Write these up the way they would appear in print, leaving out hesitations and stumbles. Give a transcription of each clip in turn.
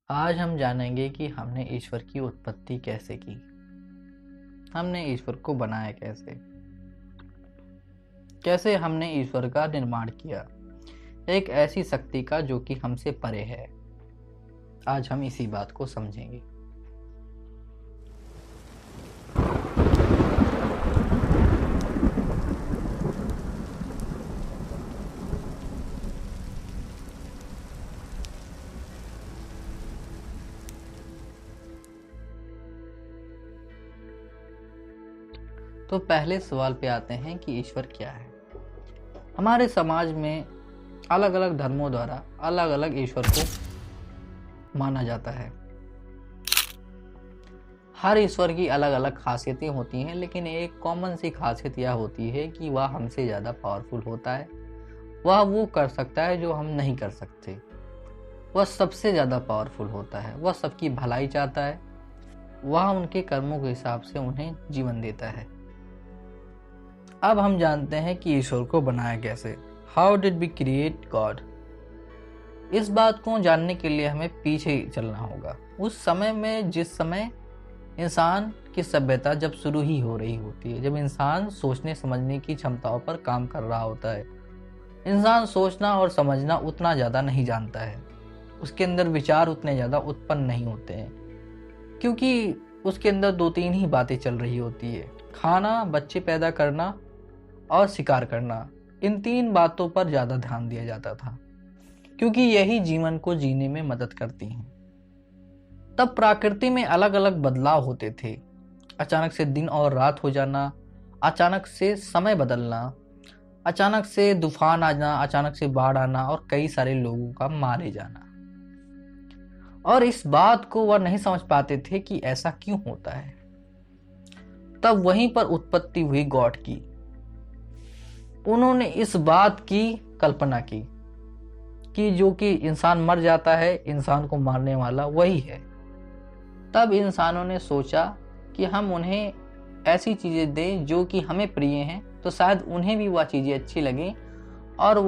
आज हम जानेंगे कि हमने ईश्वर की उत्पत्ति कैसे की, हमने ईश्वर को बनाया कैसे, कैसे हमने ईश्वर का निर्माण किया, एक ऐसी शक्ति का जो कि हमसे परे है। आज हम इसी बात को समझेंगे। तो पहले सवाल पे आते हैं कि ईश्वर क्या है। हमारे समाज में अलग अलग धर्मों द्वारा अलग अलग ईश्वर को माना जाता है। हर ईश्वर की अलग अलग खासियतें होती हैं, लेकिन एक कॉमन सी खासियत यह होती है कि वह हमसे ज़्यादा पावरफुल होता है। वह वो कर सकता है जो हम नहीं कर सकते। वह सबसे ज़्यादा पावरफुल होता है। वह सबकी भलाई चाहता है। वह उनके कर्मों के हिसाब से उन्हें जीवन देता है। अब हम जानते हैं कि ईश्वर को बनाया कैसे। How did we create God. इस बात को जानने के लिए हमें पीछे चलना होगा, उस समय में जिस समय इंसान की सभ्यता जब शुरू ही हो रही होती है, जब इंसान सोचने समझने की क्षमताओं पर काम कर रहा होता है। इंसान सोचना और समझना उतना ज़्यादा नहीं जानता है, उसके अंदर विचार उतने ज़्यादा उत्पन्न नहीं होते हैं, क्योंकि उसके अंदर दो तीन ही बातें चल रही होती है: खाना, बच्चे पैदा करना और शिकार करना। इन तीन बातों पर ज़्यादा ध्यान दिया जाता था, क्योंकि यही जीवन को जीने में मदद करती हैं। तब प्रकृति में अलग अलग बदलाव होते थे। अचानक से दिन और रात हो जाना, अचानक से समय बदलना, अचानक से तूफान आना, अचानक से बाढ़ आना और कई सारे लोगों का मारे जाना। और इस बात को वह नहीं समझ पाते थे कि ऐसा क्यों होता है। तब वहीं पर उत्पत्ति हुई गॉड की। उन्होंने इस बात की कल्पना की कि जो कि इंसान मर जाता है, इंसान को मारने वाला वही है। तब इंसानों ने सोचा कि हम उन्हें ऐसी चीजें दें जो कि हमें प्रिय हैं, तो शायद उन्हें भी वह चीजें अच्छी लगें और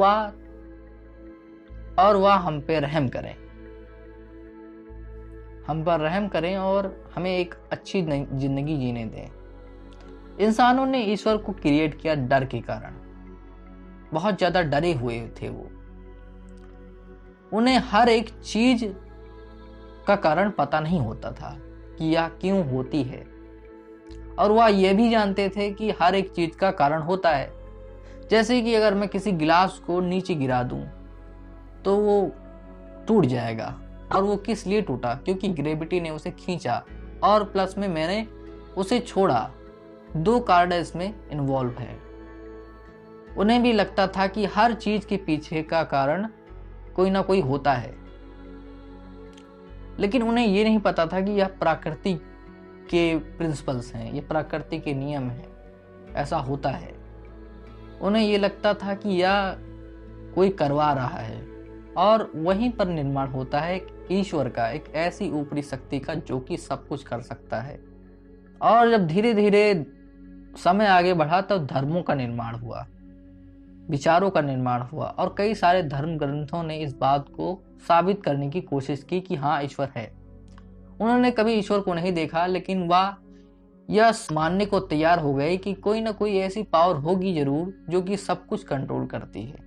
वह हम पे रहम करें, हम पर रहम करें और हमें एक अच्छी जिंदगी जीने दें। इंसानों ने ईश्वर को क्रिएट किया डर के कारण। बहुत ज्यादा डरे हुए थे वो। उन्हें हर एक चीज का कारण पता नहीं होता था कि यह क्यों होती है, और वह यह भी जानते थे कि हर एक चीज का कारण होता है। जैसे कि अगर मैं किसी गिलास को नीचे गिरा दूं तो वो टूट जाएगा, और वो किस लिए टूटा? क्योंकि ग्रेविटी ने उसे खींचा और प्लस में मैंने उसे छोड़ा। दो कारण इसमें इन्वॉल्व है। उन्हें भी लगता था कि हर चीज के पीछे का कारण कोई ना कोई होता है, लेकिन उन्हें यह नहीं पता था कि यह प्रकृति के प्रिंसिपल्स हैं, ये प्रकृति के नियम हैं, ऐसा होता है। उन्हें यह लगता था कि यह कोई करवा रहा है, और वहीं पर निर्माण होता है ईश्वर का, एक ऐसी ऊपरी शक्ति का जो कि सब कुछ कर सकता है। और जब धीरे धीरे समय आगे बढ़ा तब धर्मों का निर्माण हुआ, विचारों का निर्माण हुआ, और कई सारे धर्म ग्रंथों ने इस बात को साबित करने की कोशिश की कि हाँ, ईश्वर है। उन्होंने कभी ईश्वर को नहीं देखा, लेकिन वह यह मानने को तैयार हो गए कि कोई ना कोई ऐसी पावर होगी जरूर जो कि सब कुछ कंट्रोल करती है।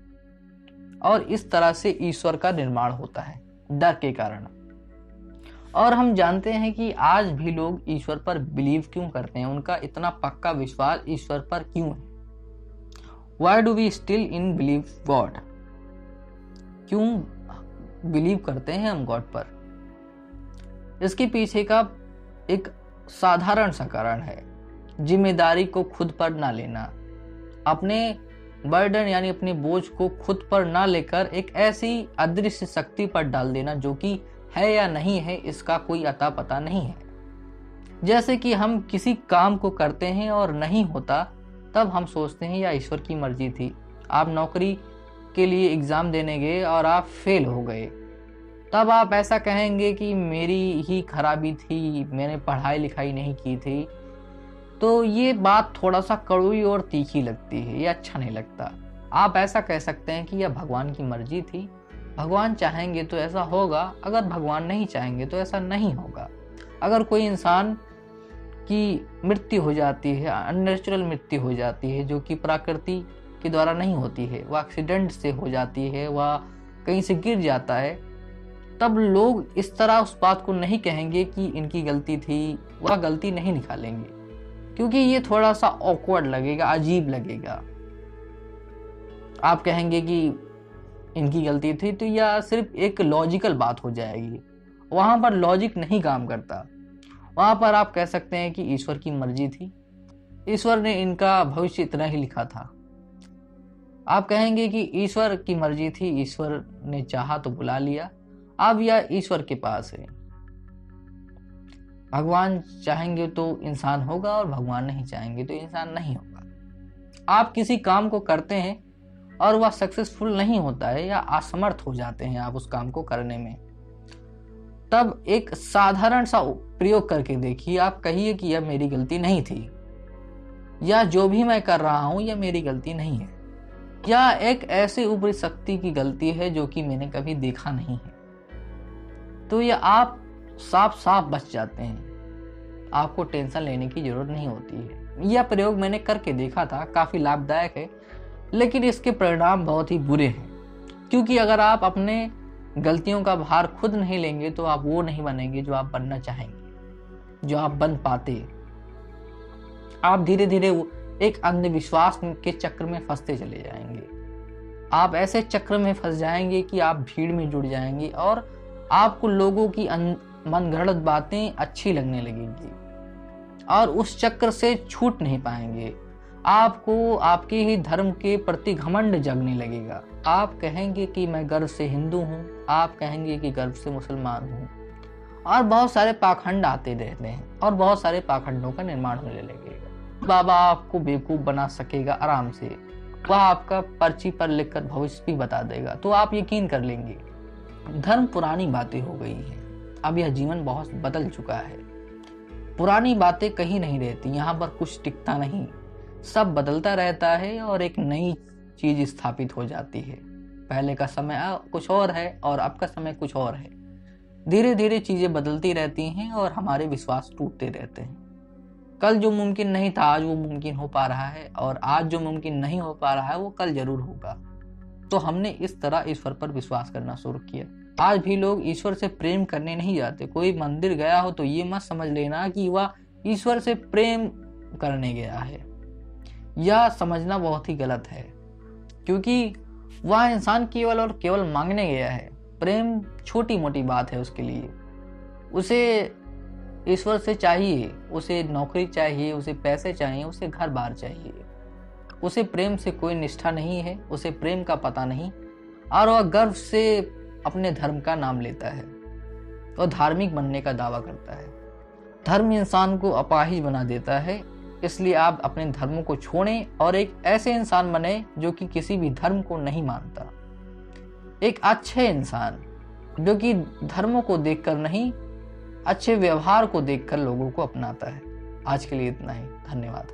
और इस तरह से ईश्वर का निर्माण होता है डर के कारण। और हम जानते हैं कि आज भी लोग ईश्वर पर बिलीव क्यों करते हैं, उनका इतना पक्का विश्वास ईश्वर पर क्यों है। Why do we still in believe God? क्यों बिलीव करते हैं हम गॉड पर? इसके पीछे का एक साधारण सा कारण है: जिम्मेदारी को खुद पर ना लेना, अपने बर्डन यानी अपने बोझ को खुद पर ना लेकर एक ऐसी अदृश्य शक्ति पर डाल देना जो कि है या नहीं है, इसका कोई अता पता नहीं है। जैसे कि हम किसी काम को करते हैं और नहीं होता, तब हम सोचते हैं या ईश्वर की मर्जी थी। आप नौकरी के लिए एग्जाम देने गए और आप फेल हो गए, तब आप ऐसा कहेंगे कि मेरी ही खराबी थी, मैंने पढ़ाई लिखाई नहीं की थी। तो ये बात थोड़ा सा कड़वी और तीखी लगती है, ये अच्छा नहीं लगता। आप ऐसा कह सकते हैं कि यह भगवान की मर्जी थी, भगवान चाहेंगे तो ऐसा होगा, अगर भगवान नहीं चाहेंगे तो ऐसा नहीं होगा। अगर कोई इंसान की मृत्यु हो जाती है, अननेचुरल मृत्यु हो जाती है जो कि प्रकृति के द्वारा नहीं होती है, वह एक्सीडेंट से हो जाती है, वह कहीं से गिर जाता है, तब लोग इस तरह उस बात को नहीं कहेंगे कि इनकी गलती थी, वह गलती नहीं निकालेंगे, क्योंकि ये थोड़ा सा ऑकवर्ड लगेगा, अजीब लगेगा। आप कहेंगे कि इनकी गलती थी तो यह सिर्फ एक लॉजिकल बात हो जाएगी। वहां पर लॉजिक नहीं काम करता। वहां पर आप कह सकते हैं कि ईश्वर की मर्जी थी, ईश्वर ने इनका भविष्य इतना ही लिखा था। आप कहेंगे कि ईश्वर की मर्जी थी, ईश्वर ने चाहा तो बुला लिया, अब यह ईश्वर के पास है। भगवान चाहेंगे तो इंसान होगा और भगवान नहीं चाहेंगे तो इंसान नहीं होगा। आप किसी काम को करते हैं और वह सक्सेसफुल नहीं होता है या असमर्थ हो जाते हैं आप उस काम को करने में, तब एक साधारण सा प्रयोग करके देखिए। आप कहिए कि यह मेरी गलती नहीं थी, या जो भी मैं कर रहा हूं यह मेरी गलती नहीं है, या एक ऐसे ऊपरी शक्ति की गलती है जो कि मैंने कभी देखा नहीं है। तो यह आप साफ साफ बच जाते हैं, आपको टेंशन लेने की जरूरत नहीं होती है। यह प्रयोग मैंने करके देखा था, काफी लाभदायक है, लेकिन इसके परिणाम बहुत ही बुरे हैं, क्योंकि अगर आप अपने गलतियों का भार खुद नहीं लेंगे तो आप वो नहीं बनेंगे जो आप बनना चाहेंगे, जो आप बन पाते। आप धीरे धीरे एक अंधविश्वास के चक्र में फंसते चले जाएंगे। आप ऐसे चक्र में फंस जाएंगे कि आप भीड़ में जुड़ जाएंगे और आपको लोगों की मनगढ़ंत बातें अच्छी लगने लगेंगी और उस चक्र से छूट नहीं पाएंगे। आपको आपके ही धर्म के प्रति घमंड जगने लगेगा। आप कहेंगे कि मैं गर्व से हिंदू हूँ, आप कहेंगे कि गर्व से मुसलमान हूँ, और बहुत सारे पाखंड आते रहते हैं और बहुत सारे पाखंडों का निर्माण होने लगेगा। बाबा आपको बेवकूफ बना सकेगा आराम से, वह आपका पर्ची पर लिखकर भविष्य भी बता देगा, तो आप यकीन कर लेंगे। धर्म पुरानी बातें हो गई हैं, अब यह जीवन बहुत बदल चुका है। पुरानी बातें कहीं नहीं रहती, यहाँ पर कुछ टिकता नहीं, सब बदलता रहता है और एक नई चीज स्थापित हो जाती है। पहले का समय कुछ और है और अब का समय कुछ और है। धीरे धीरे चीजें बदलती रहती हैं और हमारे विश्वास टूटते रहते हैं। कल जो मुमकिन नहीं था आज वो मुमकिन हो पा रहा है, और आज जो मुमकिन नहीं हो पा रहा है वो कल जरूर होगा। तो हमने इस तरह ईश्वर पर विश्वास करना शुरू किया। आज भी लोग ईश्वर से प्रेम करने नहीं जाते। कोई मंदिर गया हो तो ये मत समझ लेना कि वह ईश्वर से प्रेम करने गया है। यह समझना बहुत ही गलत है, क्योंकि वह इंसान केवल और केवल मांगने गया है। प्रेम छोटी मोटी बात है उसके लिए। उसे ईश्वर से चाहिए, उसे नौकरी चाहिए, उसे पैसे चाहिए, उसे घर बार चाहिए। उसे प्रेम से कोई निष्ठा नहीं है, उसे प्रेम का पता नहीं, और वह गर्व से अपने धर्म का नाम लेता है और धार्मिक बनने का दावा करता है। धर्म इंसान को अपाहिज बना देता है, इसलिए आप अपने धर्मों को छोड़ें और एक ऐसे इंसान बने जो कि किसी भी धर्म को नहीं मानता। एक अच्छे इंसान जो कि धर्मों को देखकर नहीं, अच्छे व्यवहार को देखकर लोगों को अपनाता है। आज के लिए इतना ही, धन्यवाद।